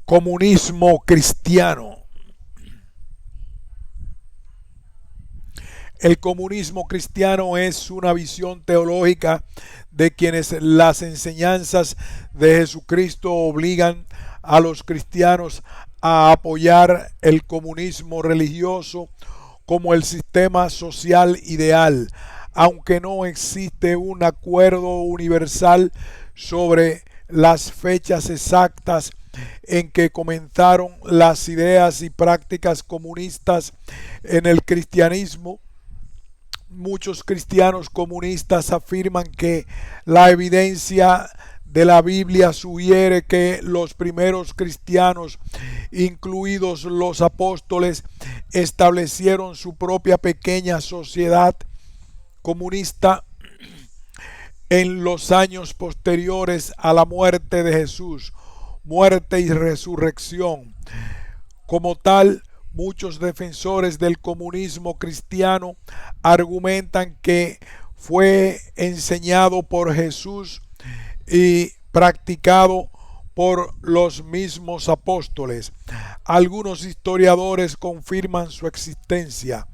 Comunismo cristiano. El comunismo cristiano es una visión teológica de quienes las enseñanzas de Jesucristo obligan a los cristianos a apoyar el comunismo religioso como el sistema social ideal, aunque no existe un acuerdo universal sobre las fechas exactas en que comenzaron las ideas y prácticas comunistas en el cristianismo. Muchos cristianos comunistas afirman que la evidencia de la Biblia sugiere que los primeros cristianos, incluidos los apóstoles, establecieron su propia pequeña sociedad comunista en los años posteriores a la muerte de Jesús, muerte y resurrección. Como tal, muchos defensores del comunismo cristiano argumentan que fue enseñado por Jesús y practicado por los mismos apóstoles. Algunos historiadores confirman su existencia.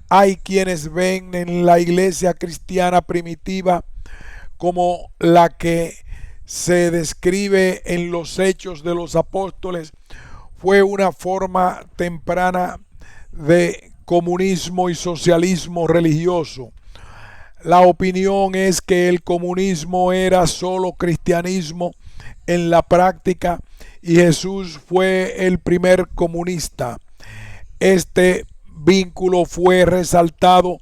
Hay quienes ven en la iglesia cristiana primitiva como la que se describe en los Hechos de los Apóstoles fue una forma temprana de comunismo y socialismo religioso. La opinión es que el comunismo era solo cristianismo en la práctica y Jesús fue el primer comunista. Este vínculo fue resaltado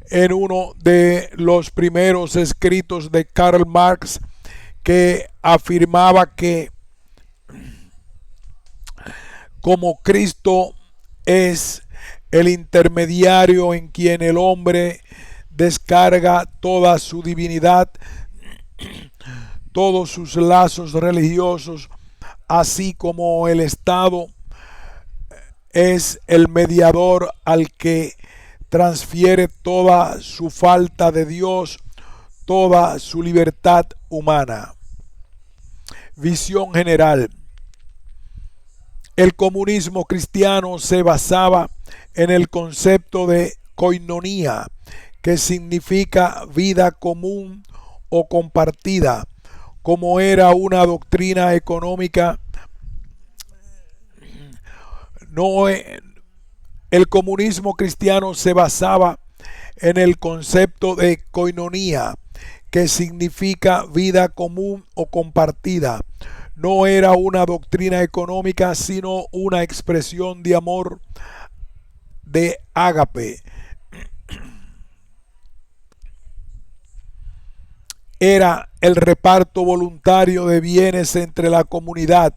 en uno de los primeros escritos de Karl Marx, que afirmaba que como Cristo es el intermediario en quien el hombre descarga toda su divinidad, todos sus lazos religiosos, así como el Estado es el mediador al que transfiere toda su falta de Dios, toda su libertad humana. Visión general. El comunismo cristiano se basaba en el concepto de koinonía, que significa vida común o compartida. Como era una doctrina económica, el comunismo cristiano se basaba en el concepto de koinonía, que significa vida común o compartida. No era una doctrina económica, sino una expresión de amor, de ágape. Era el reparto voluntario de bienes entre la comunidad.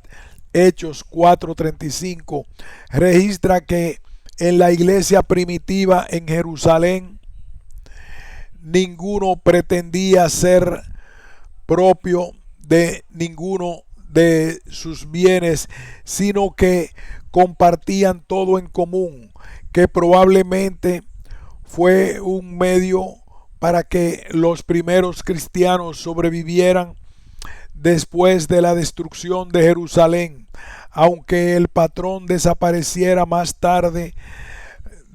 Hechos 4:35 registra que en la iglesia primitiva en Jerusalén ninguno pretendía ser propio de ninguno de sus bienes, sino que compartían todo en común, que probablemente fue un medio para que los primeros cristianos sobrevivieran después de la destrucción de Jerusalén, aunque el patrón desapareciera más tarde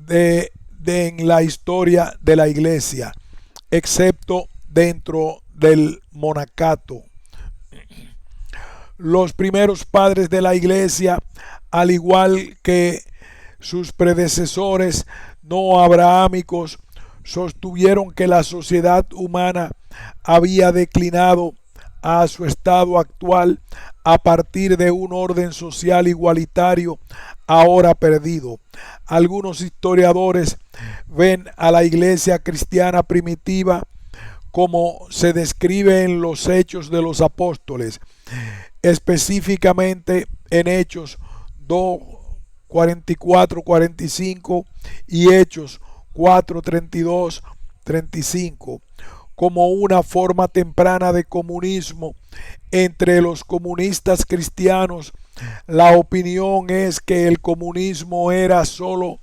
en la historia de la iglesia, excepto dentro del monacato. Los primeros padres de la iglesia, al igual que sus predecesores no abrahámicos, sostuvieron que la sociedad humana había declinado a su estado actual a partir de un orden social igualitario ahora perdido. Algunos historiadores ven a la iglesia cristiana primitiva como se describe en los Hechos de los Apóstoles, específicamente en Hechos 2, 44, 45 y Hechos 4, 32, 35, como una forma temprana de comunismo entre los comunistas cristianos. La opinión es que el comunismo era solo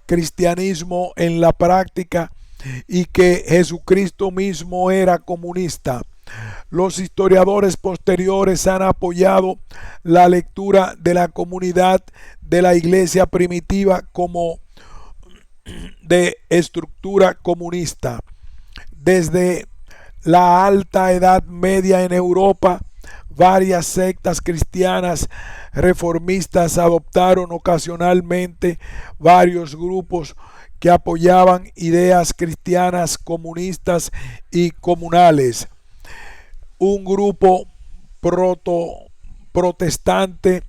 cristianismo en la práctica y que Jesucristo mismo era comunista. Los historiadores posteriores han apoyado la lectura de la comunidad de la iglesia primitiva como de estructura comunista. Desde la Alta Edad Media en Europa, varias sectas cristianas reformistas adoptaron ocasionalmente varios grupos que apoyaban ideas cristianas comunistas y comunales. Un grupo protestante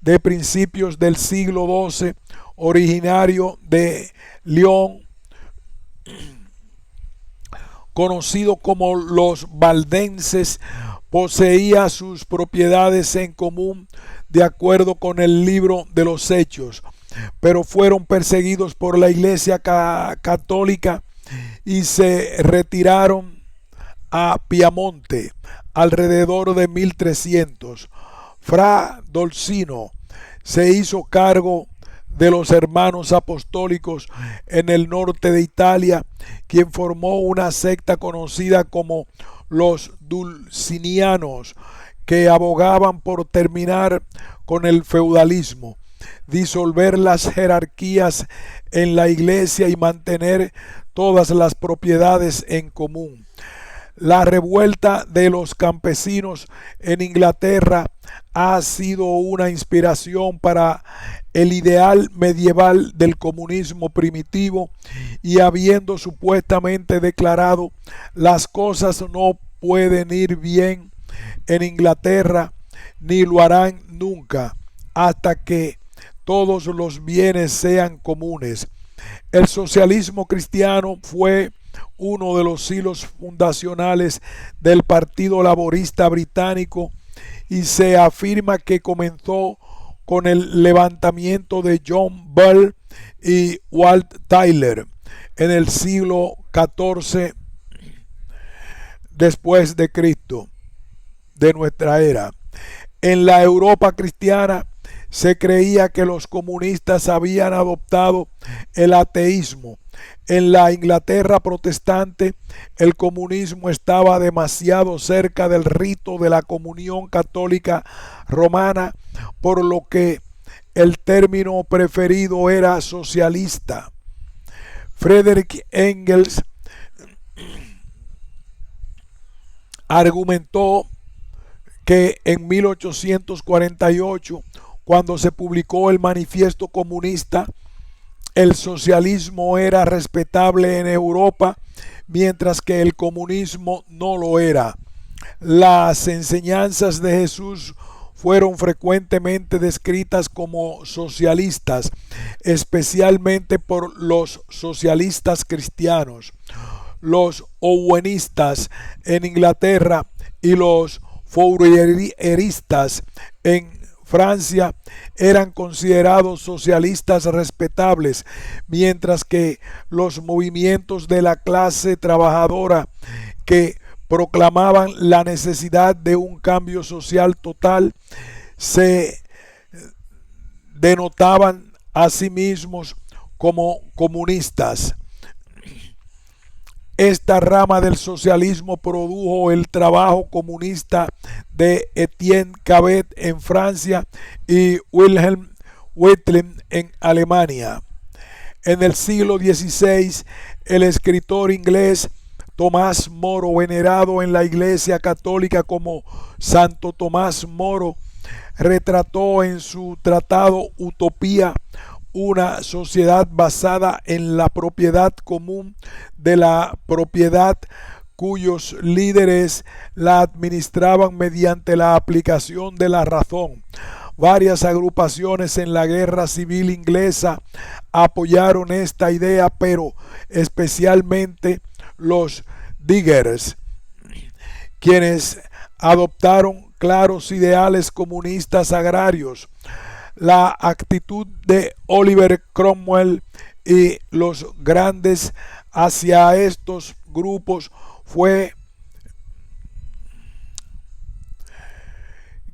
de principios del siglo XII, originario de Lyon, conocido como los valdenses, poseía sus propiedades en común de acuerdo con el libro de los Hechos, pero fueron perseguidos por la Iglesia católica y se retiraron a Piamonte alrededor de 1300. Fra Dolcino se hizo cargo de los hermanos apostólicos en el norte de Italia, quien formó una secta conocida como los dulcinianos, que abogaban por terminar con el feudalismo, disolver las jerarquías en la iglesia y mantener todas las propiedades en común. La revuelta de los campesinos en Inglaterra ha sido una inspiración para el ideal medieval del comunismo primitivo, y habiendo supuestamente declarado las cosas no pueden ir bien en Inglaterra, ni lo harán nunca, hasta que todos los bienes sean comunes. El socialismo cristiano fue uno de los hilos fundacionales del Partido Laborista Británico, y se afirma que comenzó con el levantamiento de John Bell y Walt Tyler en el siglo XIV después de Cristo, de nuestra era. En la Europa cristiana se creía que los comunistas habían adoptado el ateísmo. En la Inglaterra protestante, el comunismo estaba demasiado cerca del rito de la comunión católica romana, por lo que el término preferido era socialista. Friedrich Engels argumentó que en 1848, cuando se publicó el Manifiesto Comunista, el socialismo era respetable en Europa, mientras que el comunismo no lo era. Las enseñanzas de Jesús fueron frecuentemente descritas como socialistas, especialmente por los socialistas cristianos. Los owenistas en Inglaterra y los fourieristas en Francia eran considerados socialistas respetables, mientras que los movimientos de la clase trabajadora, que proclamaban la necesidad de un cambio social total, se denotaban a sí mismos como comunistas. Esta rama del socialismo produjo el trabajo comunista de Etienne Cabet en Francia y Wilhelm Wittlin en Alemania. En el siglo XVI, el escritor inglés Tomás Moro, venerado en la Iglesia Católica como Santo Tomás Moro, retrató en su tratado Utopía una sociedad basada en la propiedad común de la propiedad, cuyos líderes la administraban mediante la aplicación de la razón. Varias agrupaciones en la Guerra Civil Inglesa apoyaron esta idea, pero especialmente los Diggers, quienes adoptaron claros ideales comunistas agrarios. La actitud de Oliver Cromwell y los grandes hacia estos grupos fue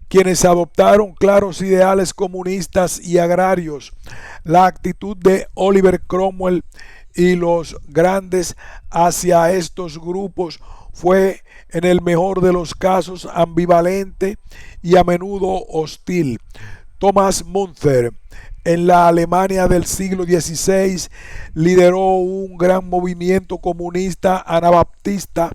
quienes adoptaron claros ideales comunistas y agrarios. La actitud de Oliver Cromwell y los grandes hacia estos grupos fue en el mejor de los casos ambivalente y a menudo hostil. Thomas Müntzer, en la Alemania del siglo XVI, lideró un gran movimiento comunista anabaptista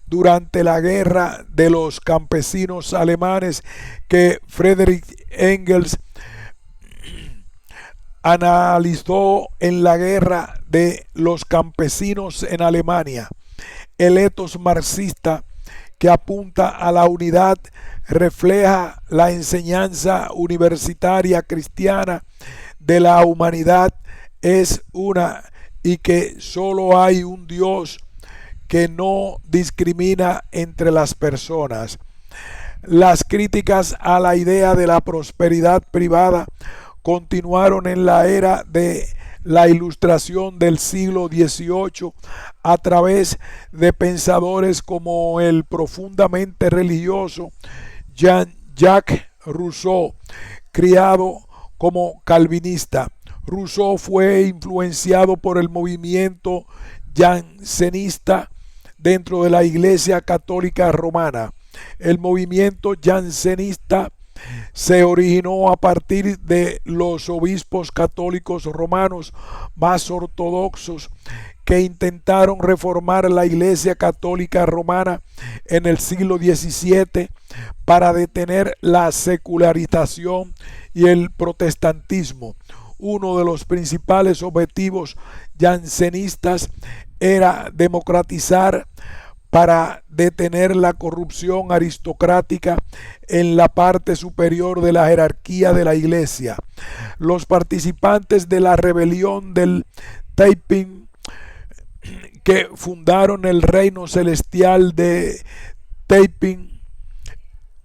durante la guerra de los campesinos alemanes que Friedrich Engels analizó en la guerra de los campesinos en Alemania. El etos marxista, que apunta a la unidad, refleja la enseñanza universitaria cristiana de la humanidad es una y que solo hay un Dios que no discrimina entre las personas. Las críticas a la idea de la prosperidad privada continuaron en la era de la Ilustración del siglo XVIII a través de pensadores como el profundamente religioso Jean-Jacques Rousseau, criado como calvinista. Rousseau fue influenciado por el movimiento jansenista dentro de la Iglesia Católica Romana. El movimiento jansenista se originó a partir de los obispos católicos romanos más ortodoxos que intentaron reformar la Iglesia Católica Romana en el siglo XVII para detener la secularización y el protestantismo. Uno de los principales objetivos jansenistas era democratizar para detener la corrupción aristocrática en la parte superior de la jerarquía de la Iglesia. Los participantes de la rebelión del Taiping, que fundaron el reino celestial de Taiping,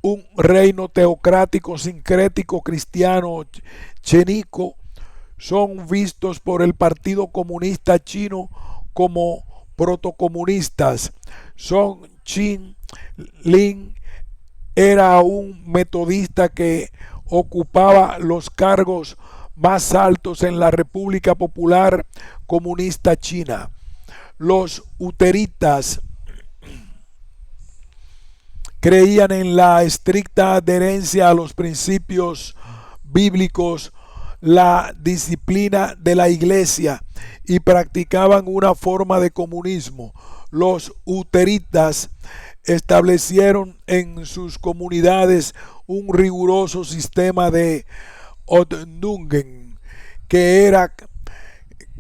un reino teocrático sincrético cristiano chenico, son vistos por el Partido Comunista Chino como protocomunistas. Song Chin-Lin era un metodista que ocupaba los cargos más altos en la República Popular Comunista China. Los uteritas creían en la estricta adherencia a los principios bíblicos, la disciplina de la Iglesia y practicaban una forma de comunismo. Los uteritas establecieron en sus comunidades un riguroso sistema de Ordnungen, que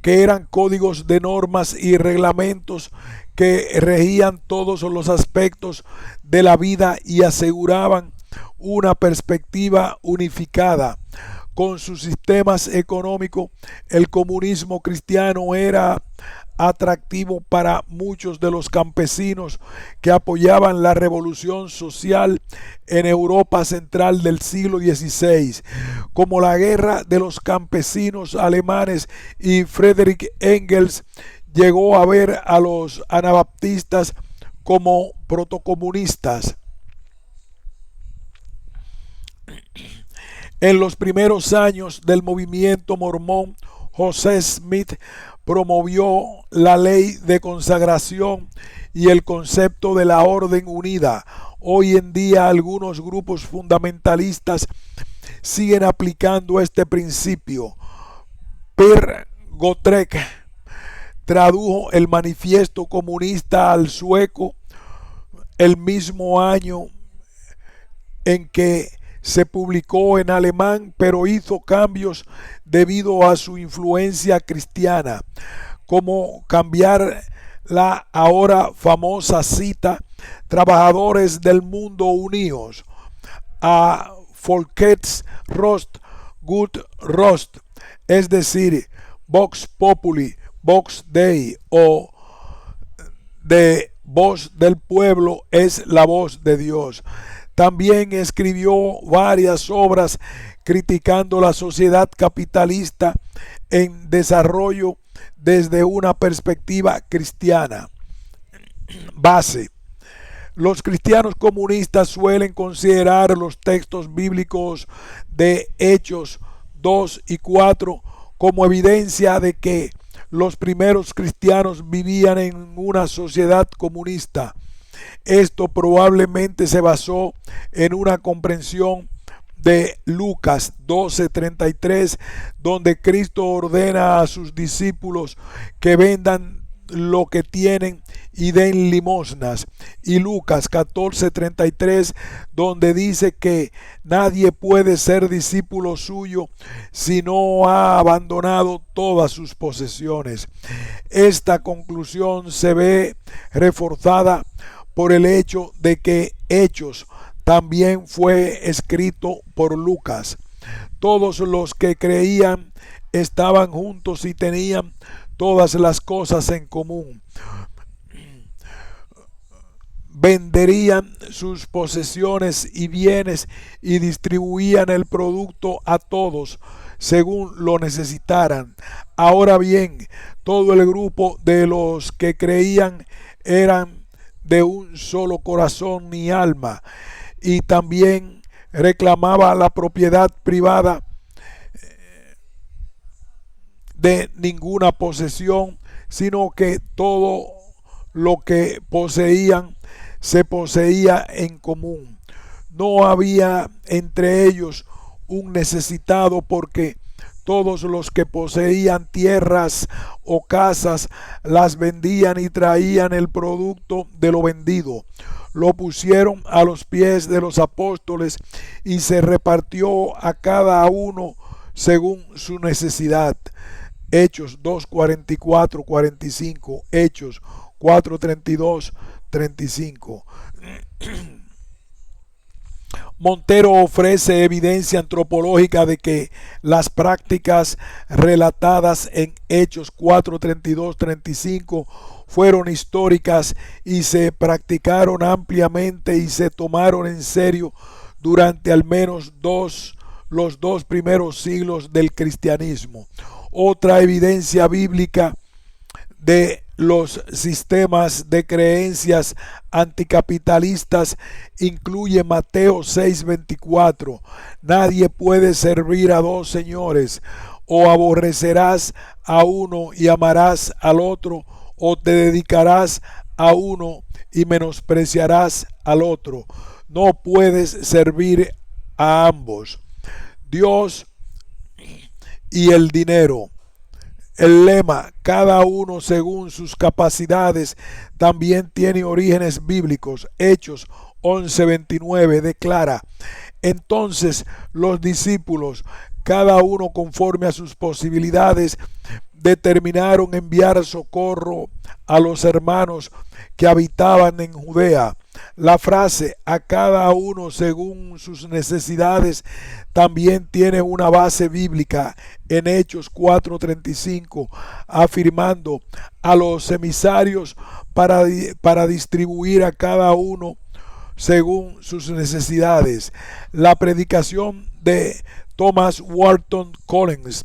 eran códigos de normas y reglamentos que regían todos los aspectos de la vida y aseguraban una perspectiva unificada. Con su sistema económico, el comunismo cristiano era atractivo para muchos de los campesinos que apoyaban la revolución social en Europa central del siglo XVI, como la guerra de los campesinos alemanes, y Friedrich Engels llegó a ver a los anabaptistas como protocomunistas. En los primeros años del movimiento mormón, José Smith promovió la ley de consagración y el concepto de la orden unida. Hoy en día algunos grupos fundamentalistas siguen aplicando este principio. Per Gotrek tradujo el manifiesto comunista al sueco el mismo año en que se publicó en alemán, pero hizo cambios debido a su influencia cristiana, como cambiar la ahora famosa cita "Trabajadores del mundo unidos" a "Folkets Rost, Gut Rost", es decir, Vox Populi, Vox Dei, o de voz del pueblo es la voz de Dios. También escribió varias obras criticando la sociedad capitalista en desarrollo desde una perspectiva cristiana. Base: los cristianos comunistas suelen considerar los textos bíblicos de Hechos 2 y 4 como evidencia de que los primeros cristianos vivían en una sociedad comunista. Esto probablemente se basó en una comprensión de Lucas 12:33, donde Cristo ordena a sus discípulos que vendan lo que tienen y den limosnas, y Lucas 14:33, donde dice que nadie puede ser discípulo suyo si no ha abandonado todas sus posesiones. Esta conclusión se ve reforzada por el hecho de que Hechos también fue escrito por Lucas. Todos los que creían estaban juntos y tenían todas las cosas en común. Venderían sus posesiones y bienes y distribuían el producto a todos según lo necesitaran. Ahora bien, todo el grupo de los que creían eran de un solo corazón y alma, y también reclamaba la propiedad privada de ninguna posesión, sino que todo lo que poseían se poseía en común. No había entre ellos un necesitado, porque todos los que poseían tierras o casas las vendían y traían el producto de lo vendido. Lo pusieron a los pies de los apóstoles y se repartió a cada uno según su necesidad. Hechos 2:44, 45, Hechos 4:32, 35. Montero ofrece evidencia antropológica de que las prácticas relatadas en Hechos 4:32, 35 fueron históricas y se practicaron ampliamente y se tomaron en serio durante al menos los dos primeros siglos del cristianismo. Otra evidencia bíblica de los sistemas de creencias anticapitalistas incluye Mateo 6:24. Nadie puede servir a dos señores: o aborrecerás a uno y amarás al otro, o te dedicarás a uno y menospreciarás al otro. No puedes servir a ambos. Dios y el dinero. El lema "cada uno según sus capacidades" también tiene orígenes bíblicos. Hechos 11:29 declara: entonces los discípulos, cada uno conforme a sus posibilidades, determinaron enviar socorro a los hermanos que habitaban en Judea. La frase "a cada uno según sus necesidades" también tiene una base bíblica en Hechos 4:35, afirmando a los emisarios para distribuir a cada uno según sus necesidades. La predicación de Thomas Walton Collins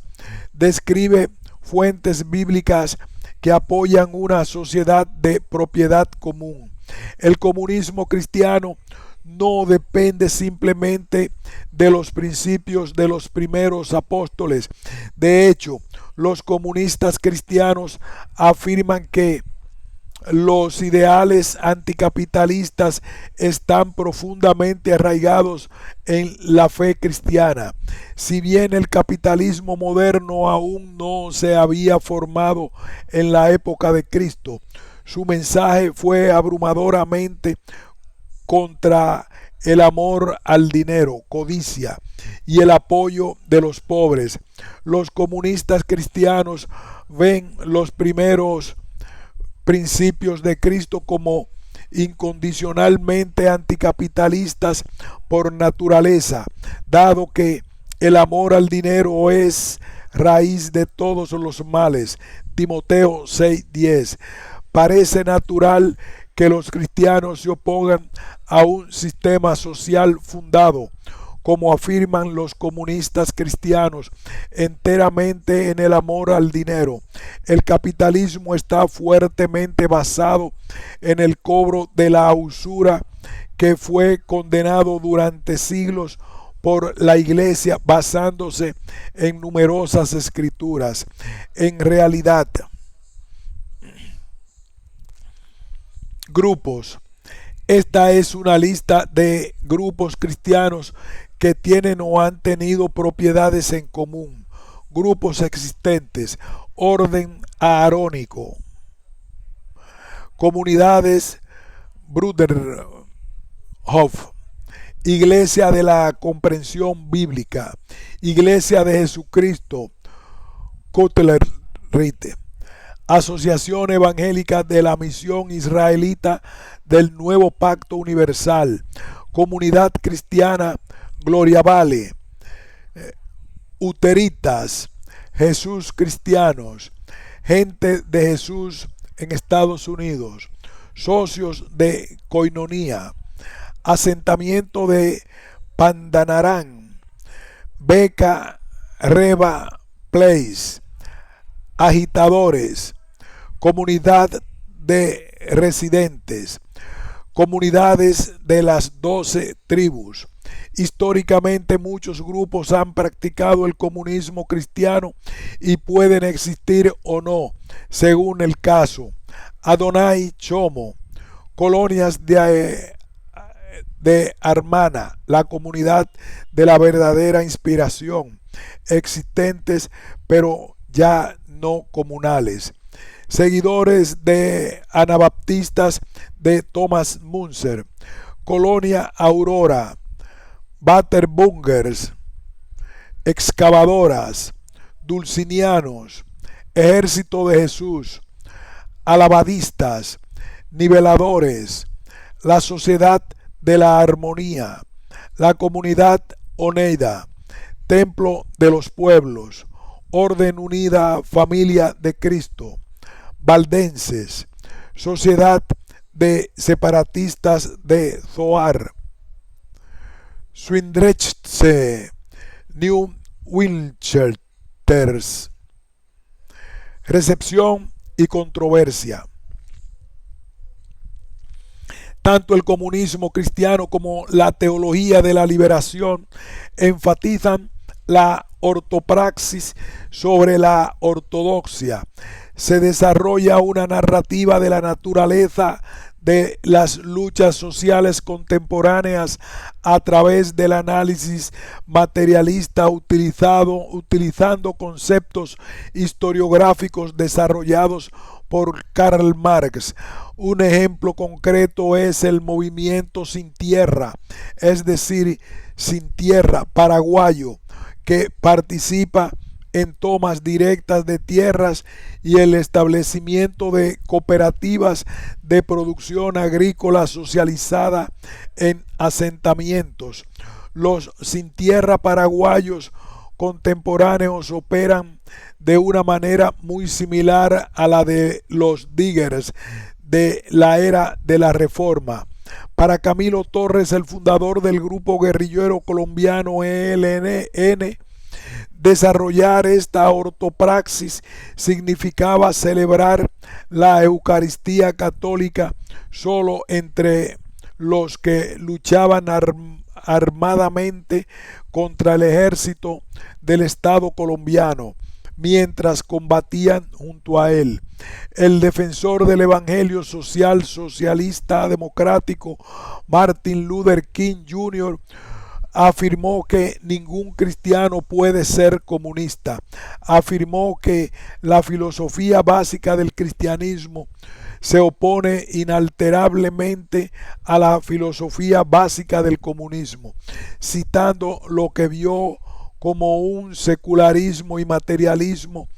describe fuentes bíblicas que apoyan una sociedad de propiedad común. El comunismo cristiano no depende simplemente de los principios de los primeros apóstoles. De hecho, los comunistas cristianos afirman que los ideales anticapitalistas están profundamente arraigados en la fe cristiana. Si bien el capitalismo moderno aún no se había formado en la época de Cristo, su mensaje fue abrumadoramente contra el amor al dinero, codicia y el apoyo de los pobres. Los comunistas cristianos ven los primeros principios de Cristo como incondicionalmente anticapitalistas por naturaleza, dado que el amor al dinero es raíz de todos los males. Timoteo 6:10. Parece natural que los cristianos se opongan a un sistema social fundado, como afirman los comunistas cristianos, enteramente en el amor al dinero. El capitalismo está fuertemente basado en el cobro de la usura, que fue condenado durante siglos por la Iglesia basándose en numerosas escrituras. En realidad, grupos. Esta es una lista de grupos cristianos que tienen o han tenido propiedades en común. Grupos existentes: orden aarónico, comunidades Bruderhof, Iglesia de la Comprensión Bíblica, Iglesia de Jesucristo, Kotler-Rite, Asociación Evangélica de la Misión Israelita del Nuevo Pacto Universal, Comunidad Cristiana Gloria Vale, Uteritas, Jesús Cristianos, Gente de Jesús en Estados Unidos, Socios de Coinonía, Asentamiento de Pandanarán, Beca Reba Place, Agitadores, Comunidad de Residentes, Comunidades de las 12 tribus. Históricamente muchos grupos han practicado el comunismo cristiano y pueden existir o no, según el caso. Adonai Chomo, colonias de Armana, la comunidad de la verdadera inspiración, existentes pero ya no comunales. Seguidores de anabaptistas de Thomas Munzer, Colonia Aurora, Batterbungers, excavadoras, dulcinianos, Ejército de Jesús, alabadistas, niveladores, la Sociedad de la Armonía, la Comunidad Oneida, Templo de los Pueblos, Orden Unida Familia de Cristo, Valdenses, Sociedad de Separatistas de Zoar, Swindrechtse, New Winchesters. Recepción y controversia. Tanto el comunismo cristiano como la teología de la liberación enfatizan la ortopraxis sobre la ortodoxia. Se desarrolla una narrativa de la naturaleza de las luchas sociales contemporáneas a través del análisis materialista utilizando conceptos historiográficos desarrollados por Karl Marx. Un ejemplo concreto es el movimiento Sin Tierra, es decir, Sin Tierra paraguayo, que participa en tomas directas de tierras y el establecimiento de cooperativas de producción agrícola socializada en asentamientos. Los sin tierra paraguayos contemporáneos operan de una manera muy similar a la de los diggers de la era de la Reforma. Para Camilo Torres, el fundador del grupo guerrillero colombiano ELN, desarrollar esta ortopraxis significaba celebrar la Eucaristía católica solo entre los que luchaban armadamente contra el ejército del Estado colombiano, mientras combatían junto a él. El defensor del Evangelio social socialista democrático Martin Luther King Jr. afirmó que ningún cristiano puede ser comunista. Afirmó que la filosofía básica del cristianismo se opone inalterablemente a la filosofía básica del comunismo, citando lo que vio como un secularismo y materialismo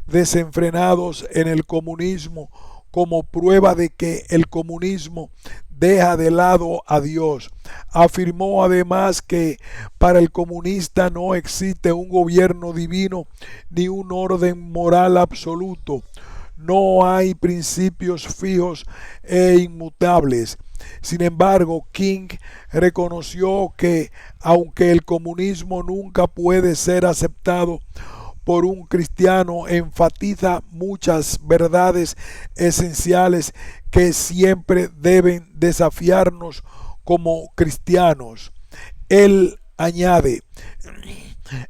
desenfrenados en el comunismo como prueba de que el comunismo deja de lado a Dios. Afirmó además que para el comunista no existe un gobierno divino ni un orden moral absoluto. No hay principios fijos e inmutables. Sin embargo, King reconoció que, aunque el comunismo nunca puede ser aceptado por un cristiano, enfatiza muchas verdades esenciales que siempre deben desafiarnos como cristianos. Él añade: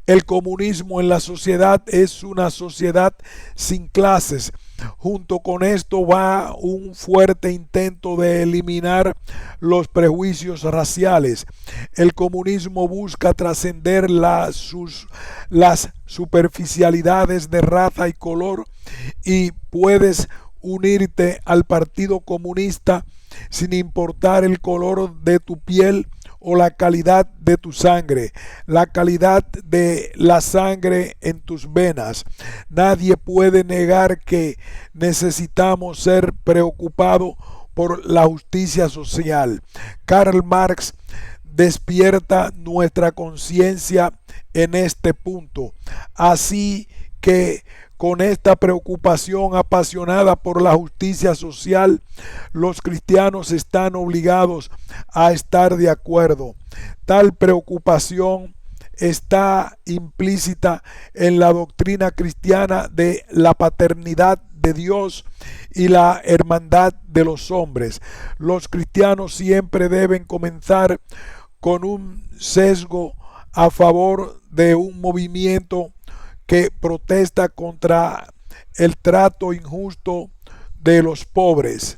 el comunismo en la sociedad es una sociedad sin clases, Junto con esto va un fuerte intento de eliminar los prejuicios raciales. El comunismo busca trascender las superficialidades de raza y color, y puedes unirte al Partido Comunista sin importar el color de tu piel o la calidad de tu sangre, la calidad de la sangre en tus venas. Nadie puede negar que necesitamos ser preocupados por la justicia social. Karl Marx despierta nuestra conciencia en este punto. Así que con esta preocupación apasionada por la justicia social, los cristianos están obligados a estar de acuerdo. Tal preocupación está implícita en la doctrina cristiana de la paternidad de Dios y la hermandad de los hombres. Los cristianos siempre deben comenzar con un sesgo a favor de un movimiento que protesta contra el trato injusto de los pobres.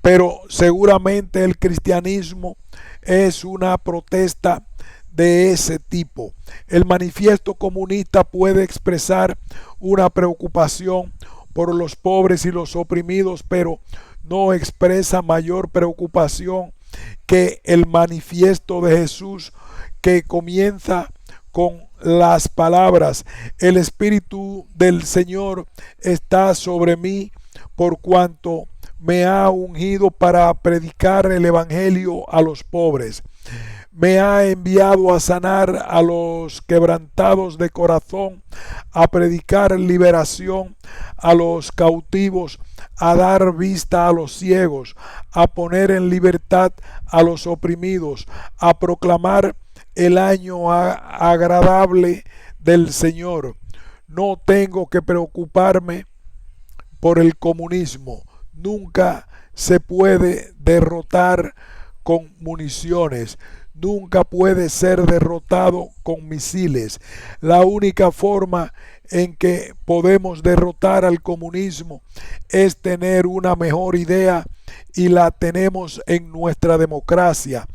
Pero seguramente el cristianismo es una protesta de ese tipo. El manifiesto comunista puede expresar una preocupación por los pobres y los oprimidos, pero no expresa mayor preocupación que el manifiesto de Jesús, que comienza con las palabras: el Espíritu del Señor está sobre mí, por cuanto me ha ungido para predicar el Evangelio a los pobres. Me ha enviado a sanar a los quebrantados de corazón, a predicar liberación a los cautivos, a dar vista a los ciegos, a poner en libertad a los oprimidos, a proclamar el año agradable del Señor. No tengo que preocuparme por el comunismo. Nunca se puede derrotar con municiones. Nunca puede ser derrotado con misiles. La única forma en que podemos derrotar al comunismo es tener una mejor idea, y la tenemos en nuestra democracia,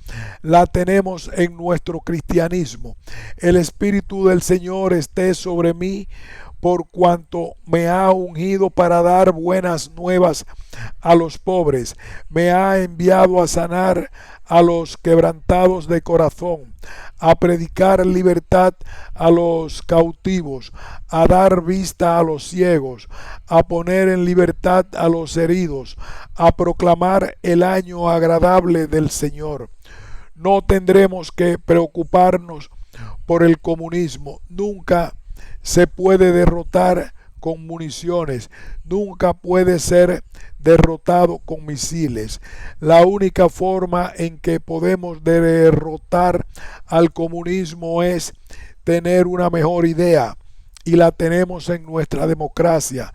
la tenemos en nuestro cristianismo. El Espíritu del Señor esté sobre mí, por cuanto me ha ungido para dar buenas nuevas a los pobres. Me ha enviado a sanar a los quebrantados de corazón, a predicar libertad a los cautivos, a dar vista a los ciegos, a poner en libertad a los heridos, a proclamar el año agradable del Señor. No tendremos que preocuparnos por el comunismo. Nunca se puede derrotar con municiones, nunca puede ser derrotado con misiles. La única forma en que podemos derrotar al comunismo es tener una mejor idea, y la tenemos en nuestra democracia,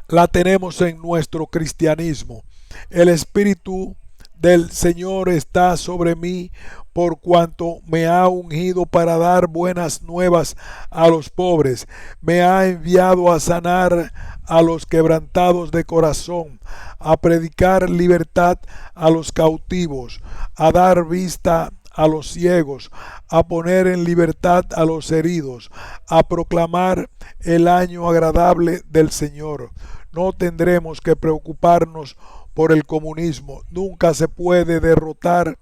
la tenemos en nuestro cristianismo. El Espíritu del Señor está sobre mí, por cuanto me ha ungido para dar buenas nuevas a los pobres. Me ha enviado a sanar a los quebrantados de corazón, a predicar libertad a los cautivos, a dar vista a los ciegos, a poner en libertad a los heridos, a proclamar el año agradable del Señor. No tendremos que preocuparnos por el comunismo. Nunca se puede derrotar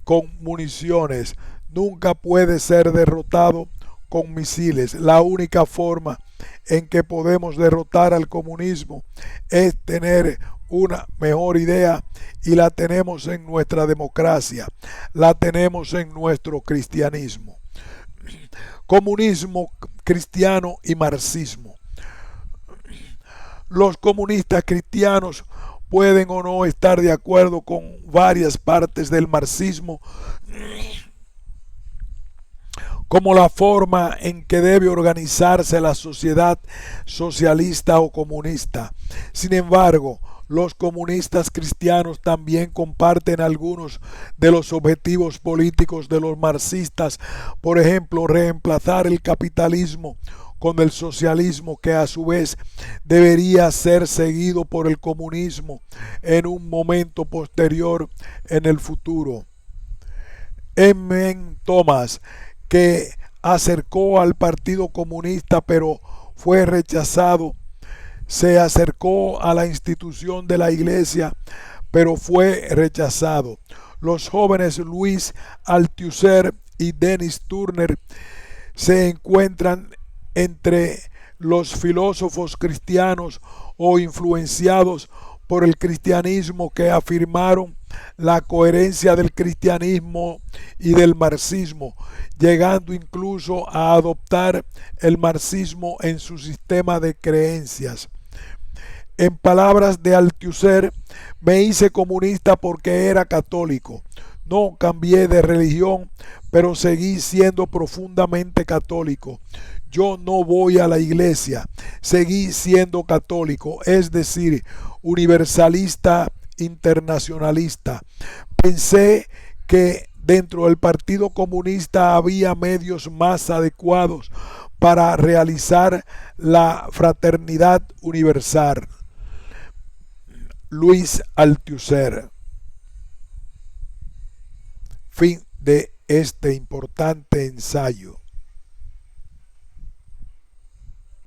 con municiones, nunca puede ser derrotado con misiles. La única forma en que podemos derrotar al comunismo es tener una mejor idea, y la tenemos en nuestra democracia, la tenemos en nuestro cristianismo. Comunismo cristiano y marxismo. Los comunistas cristianos pueden o no estar de acuerdo con varias partes del marxismo, como la forma en que debe organizarse la sociedad socialista o comunista. Sin embargo, los comunistas cristianos también comparten algunos de los objetivos políticos de los marxistas. Por ejemplo, reemplazar el capitalismo con el socialismo, que a su vez debería ser seguido por el comunismo en un momento posterior en el futuro. Emen Thomas, que acercó al Partido Comunista pero fue rechazado, se acercó a la institución de la Iglesia pero fue rechazado. Los jóvenes Louis Althusser y Dennis Turner se encuentran entre los filósofos cristianos o influenciados por el cristianismo, que afirmaron la coherencia del cristianismo y del marxismo, llegando incluso a adoptar el marxismo en su sistema de creencias. En palabras de Althusser, me hice comunista porque era católico. No cambié de religión, pero seguí siendo profundamente católico. Yo no voy a la iglesia, seguí siendo católico, es decir, universalista, internacionalista. Pensé que dentro del Partido Comunista había medios más adecuados para realizar la fraternidad universal. Louis Althusser. Fin de este importante ensayo.